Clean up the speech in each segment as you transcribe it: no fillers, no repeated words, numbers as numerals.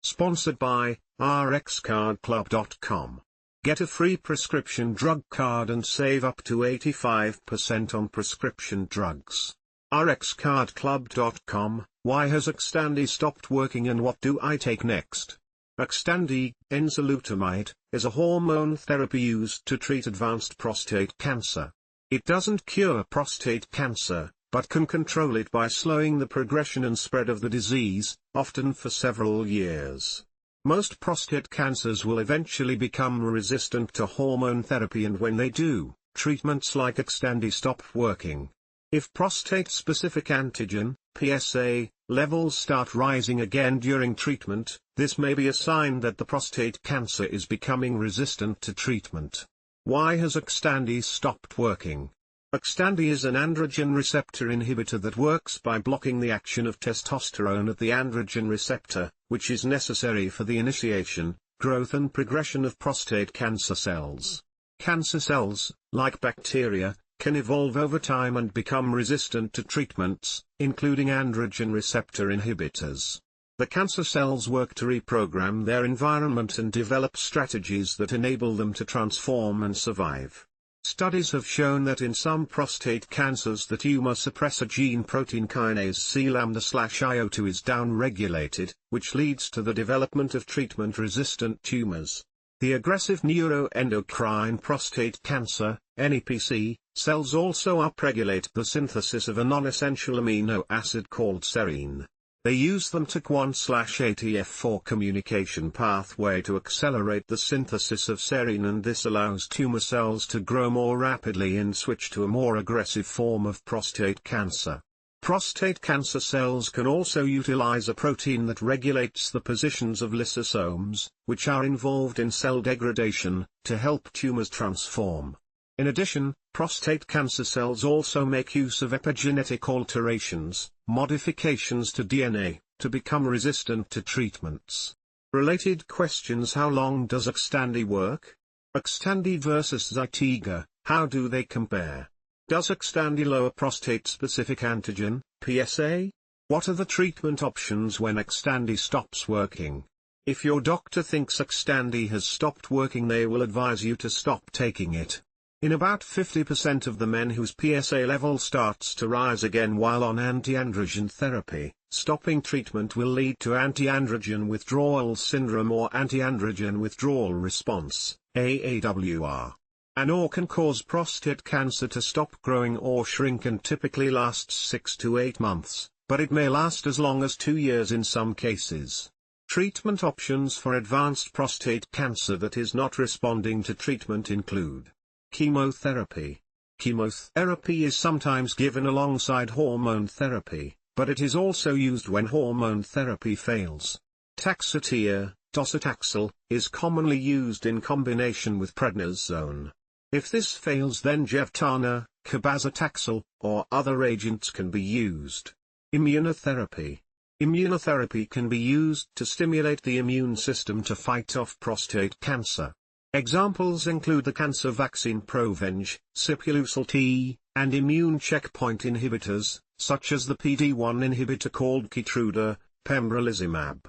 Sponsored by RxCardClub.com. Get a free prescription drug card and save up to 85% on prescription drugs. RxCardClub.com. Why has Xtandi stopped working and what do I take next? Xtandi, enzalutamide, is a hormone therapy used to treat advanced prostate cancer. It doesn't cure prostate cancer, but can control it by slowing the progression and spread of the disease, often for several years. Most prostate cancers will eventually become resistant to hormone therapy, and when they do, treatments like Xtandi stop working. If prostate-specific antigen, PSA, levels start rising again during treatment, this may be a sign that the prostate cancer is becoming resistant to treatment. Why has Xtandi stopped working? Xtandi is an androgen receptor inhibitor that works by blocking the action of testosterone at the androgen receptor, which is necessary for the initiation, growth and progression of prostate cancer cells. Cancer cells, like bacteria, can evolve over time and become resistant to treatments, including androgen receptor inhibitors. The cancer cells work to reprogram their environment and develop strategies that enable them to transform and survive. Studies have shown that in some prostate cancers the tumor suppressor gene protein kinase C lambda/iota is downregulated, which leads to the development of treatment-resistant tumors. The aggressive neuroendocrine prostate cancer, NEPC, cells also upregulate the synthesis of a nonessential amino acid called serine. They use the mTORCATF communication pathway to accelerate the synthesis of serine, and this allows tumor cells to grow more rapidly and switch to a more aggressive form of prostate cancer. Prostate cancer cells can also utilize a protein that regulates the positions of lysosomes, which are involved in cell degradation, to help tumors transform. In addition, prostate cancer cells also make use of epigenetic alterations, modifications to DNA, to become resistant to treatments. Related questions: how long does Xtandi work? Xtandi versus Zytiga, how do they compare? Does Xtandi lower prostate-specific antigen, PSA? What are the treatment options when Xtandi stops working? If your doctor thinks Xtandi has stopped working, they will advise you to stop taking it. In about 50% of the men whose PSA level starts to rise again while on anti-androgen therapy, stopping treatment will lead to anti-androgen withdrawal syndrome or anti-androgen withdrawal response, AAWR. AAWR can cause prostate cancer to stop growing or shrink and typically lasts 6 to 8 months, but it may last as long as 2 years in some cases. Treatment options for advanced prostate cancer that is not responding to treatment include chemotherapy. Chemotherapy is sometimes given alongside hormone therapy, but it is also used when hormone therapy fails. Taxotere, docetaxel, is commonly used in combination with prednisone. If this fails, then Gevtana, cabazitaxel, or other agents can be used. Immunotherapy. Immunotherapy can be used to stimulate the immune system to fight off prostate cancer. Examples include the cancer vaccine Provenge, Sipuleucel-T, and immune checkpoint inhibitors, such as the PD-1 inhibitor called Keytruda, pembrolizumab.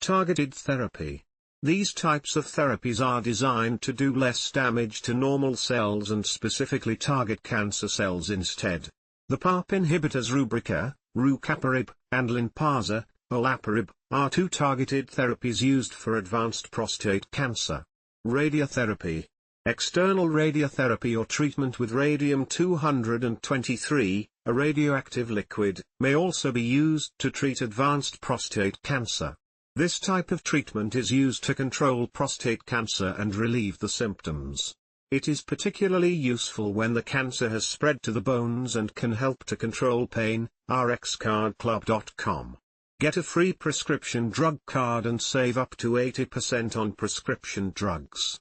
Targeted therapy. These types of therapies are designed to do less damage to normal cells and specifically target cancer cells instead. The PARP inhibitors Rubrica, rucaparib, and Lynparza, olaparib, are 2 targeted therapies used for advanced prostate cancer. Radiotherapy. External radiotherapy or treatment with radium-223, a radioactive liquid, may also be used to treat advanced prostate cancer. This type of treatment is used to control prostate cancer and relieve the symptoms. It is particularly useful when the cancer has spread to the bones and can help to control pain. RxCardClub.com. Get a free prescription drug card and save up to 80% on prescription drugs.